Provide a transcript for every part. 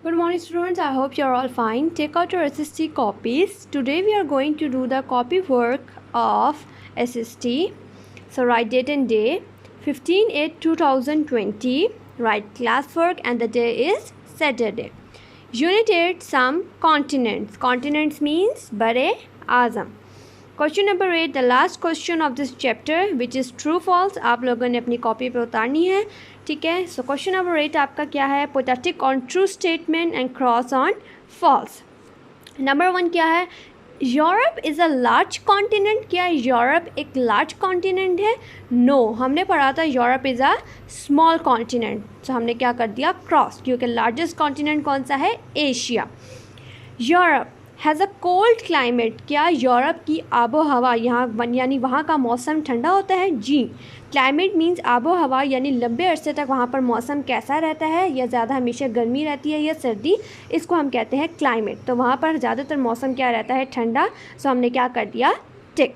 Good morning students, I hope you are all fine. Take out your SST copies. Today we are going to do the copy work of SST. So write date and day 15/8/2020. Write classwork and the day is Saturday. Unit 8 some continents. Continents means Bare Azam. Question number 8 the last question of this chapter which is true false आप लोगों ने अपनी copy पे उतारनी है. ठीक है. So question number 8 आपका क्या है? Put a tick on true statement and cross on false. Number 1 क्या है? Europe is a large continent. क्या यूरोप एक लार्ज कॉन्टिनेंट है? नो हमने पढ़ा था Europe is a small continent. So हमने क्या कर दिया? क्रॉस, क्योंकि लार्जेस्ट कॉन्टिनेंट कौन सा है? Asia. Europe has a cold climate. क्या यूरोप की आबो हवा यहाँ यानी वहाँ का मौसम ठंडा होता है? जी. क्लाइमेट मीन्स आबो हवा यानी लंबे अरसे तक वहाँ पर मौसम कैसा रहता है, या ज़्यादा हमेशा गर्मी रहती है या सर्दी, इसको हम कहते हैं क्लाइमेट. तो वहाँ पर ज़्यादातर मौसम क्या रहता है? ठंडा. सो हमने क्या कर दिया? Tick.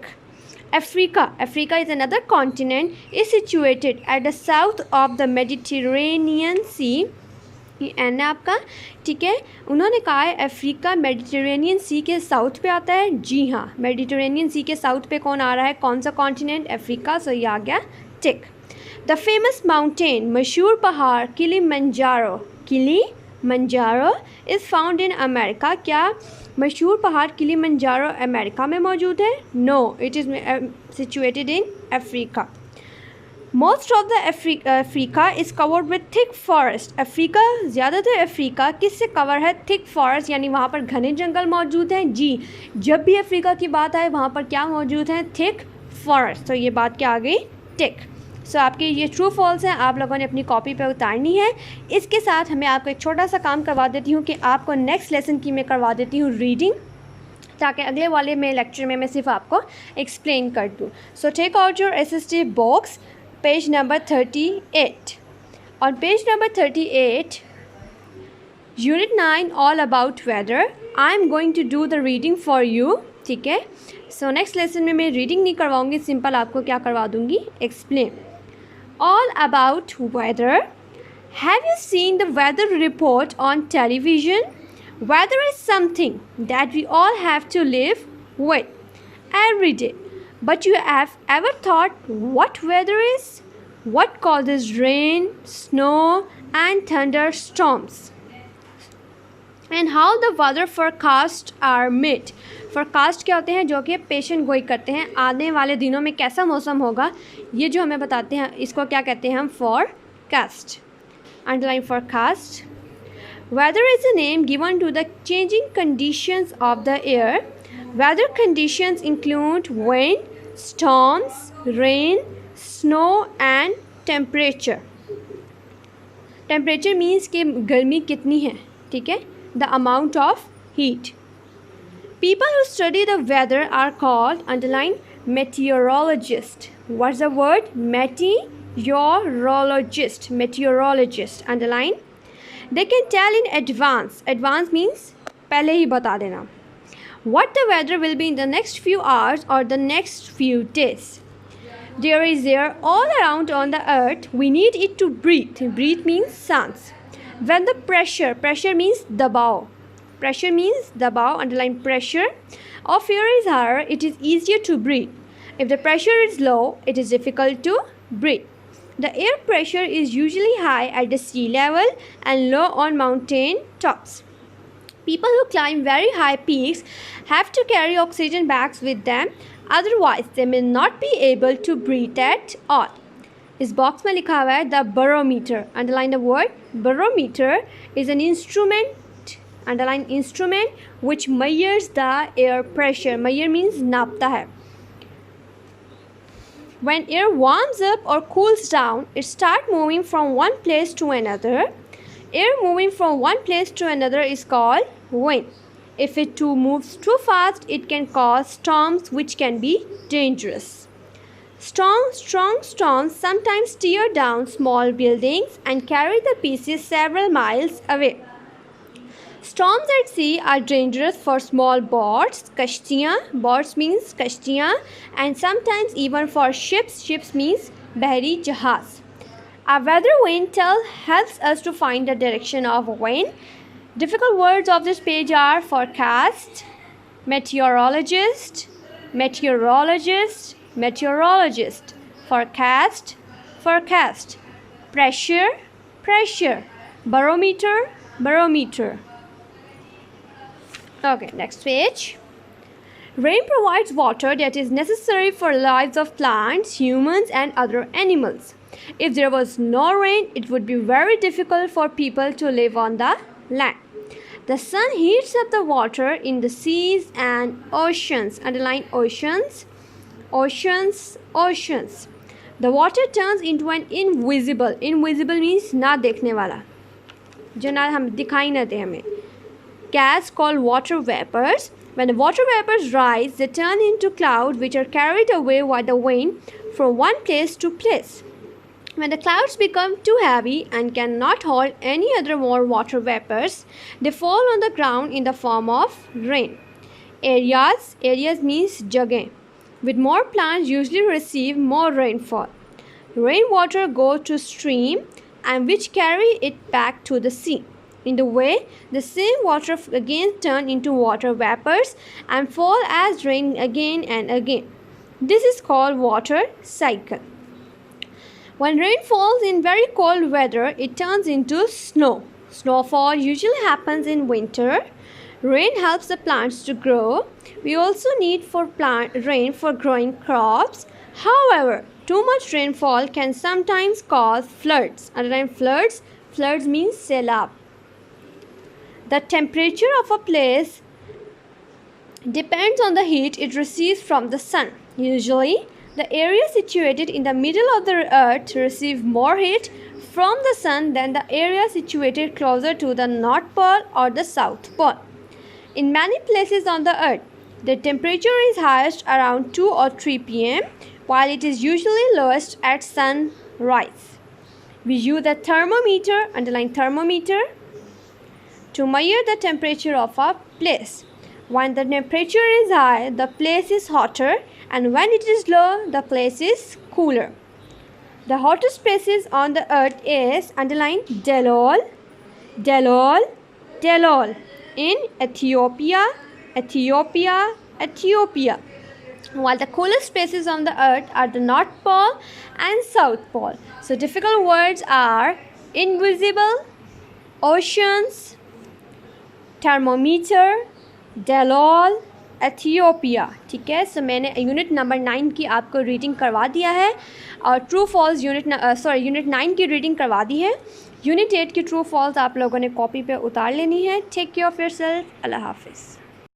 Africa. Africa is another continent, is situated at the south of the Mediterranean sea. एन है आपका. ठीक है. उन्होंने कहा है अफ्रीका मेडिटेरेनियन सी के साउथ पे आता है. जी हाँ, मेडिटेरेनियन सी के साउथ पे कौन आ रहा है? कौन सा कॉन्टिनेंट? अफ्रीका. सो ये आ गया टिक. द फेमस माउंटेन, मशहूर पहाड़ Kilimanjaro. Kilimanjaro is found in America. क्या मशहूर पहाड़ किलिमंजारो अमेरिका में मौजूद है? No, it is situated in Africa. Most of the Africa is covered with thick forest. Africa ज़्यादातर अफ्रीका किससे कवर है? थिक फॉरेस्ट, यानी वहाँ पर घने जंगल मौजूद हैं. जी. जब भी अफ्रीका की बात आए वहाँ पर क्या मौजूद है? Thick forest. तो ये बात क्या आ गई? टिक. सो आपके ये ट्रू फॉल्स हैं, आप लोगों ने अपनी कॉपी पे उतारनी है. इसके साथ हमें आपको एक छोटा सा काम करवा देती हूँ कि आपको नेक्स्ट लेसन की मैं करवा देती हूँ रीडिंग, ताकि अगले वाले में लेक्चर में मैं सिर्फ आपको एक्सप्लेन कर दूँ. So take out your SST box. Page number 38. On page number 38, Unit 9 all about weather. I am going to do the reading for you. ठीक है. So next lesson में मैं reading नहीं करवाऊँगी, सिंपल आपको क्या करवा दूँगी? Explain. All about weather. Have you seen the weather report on television? Weather is something that we all have to live with every day. But you have ever thought what weather is? What causes rain, snow and thunderstorms? And how the weather forecasts are made? Forecast क्या होते हैं? जो कि पेशन गोई करते हैं, आने वाले दिनों में कैसा मौसम होगा ये जो हमें बताते हैं, इसको क्या कहते हैं हम? Forecast. Underline forecast. Weather is a name given to the changing conditions of the air. Weather conditions include wind, storms, rain, snow and temperature. Temperature means कि गर्मी कितनी है. ठीक है. The amount of heat. People who study the weather are called, underline, meteorologist. What's the word? Meteorologist. Meteorologist. Underline. They can tell in advance. Advance means पहले ही बता देना. What the weather will be in the next few hours or the next few days. There is air all around on the earth. We need it to breathe. Breathe means sans. When the pressure means dabaw. Pressure means dabaw, underline pressure. Of air is higher, it is easier to breathe. If the pressure is low, it is difficult to breathe. The air pressure is usually high at the sea level and low on mountain tops. People who climb very high peaks have to carry oxygen bags with them, otherwise they may not be able to breathe at all. इस box में लिखा हुआ है the barometer. Underline the word barometer is an instrument, underline instrument, which measures the air pressure. Measure means नापता है. When air warms up or cools down, it starts moving from one place to another. Air moving from one place to another is called wind. If it too moves too fast, it can cause storms which can be dangerous. Strong storms sometimes tear down small buildings and carry the pieces several miles away. Storms at sea are dangerous for small boats, kashtiyan. Boats means kashtiyan, and sometimes even for ships. Ships means bahari jahaz. A weather wind helps us to find the direction of wind. Difficult words of this page are forecast, meteorologist, meteorologist, meteorologist, forecast, forecast, pressure, pressure, barometer, barometer. Okay, next page. Rain provides water that is necessary for lives of plants, humans and other animals. If there was no rain, it would be very difficult for people to live on the land. The sun heats up the water in the seas and oceans. Underline oceans, oceans, oceans. The water turns into an invisible. Invisible means ना देखने वाला, जो ना हम दिखाई ना दे हमें. Gas called water vapors. When the water vapors rise, they turn into clouds which are carried away by the wind from one place to place. When the clouds become too heavy and cannot hold any other more water vapors, they fall on the ground in the form of rain. Areas, areas means jagah, with more plants usually receive more rainfall. Rainwater goes to stream and which carry it back to the sea. In the way, the same water again turn into water vapors and fall as rain again and again. This is called water cycle. When rain falls in very cold weather, it turns into snow. Snowfall usually happens in winter. Rain helps the plants to grow. We also need rain for growing crops. However, too much rainfall can sometimes cause floods. Underline floods. Floods means sailab. The temperature of a place depends on the heat it receives from the sun. Usually, the area situated in the middle of the earth receives more heat from the sun than the area situated closer to the North Pole or the South Pole. In many places on the earth, the temperature is highest around 2 or 3 p.m., while it is usually lowest at sunrise. We use the thermometer, underline thermometer, to measure the temperature of a place. When the temperature is high, the place is hotter, and when it is low, the place is cooler. The hottest places on the earth is, underline Dalol, Dalol, Dalol, in Ethiopia, Ethiopia, Ethiopia. While the coolest places on the earth are the North Pole and South Pole. So difficult words are invisible, oceans, thermometer, Dallol, Ethiopia. ठीक है, सो मैंने unit number 9 की आपको reading करवा दिया है और true false unit 9 की रीडिंग करवा दी है. यूनिट 8 की ट्रू फॉल्स आप लोगों ने कॉपी पे उतार लेनी है. Take care of yourself. अल्लाह हाफिज़.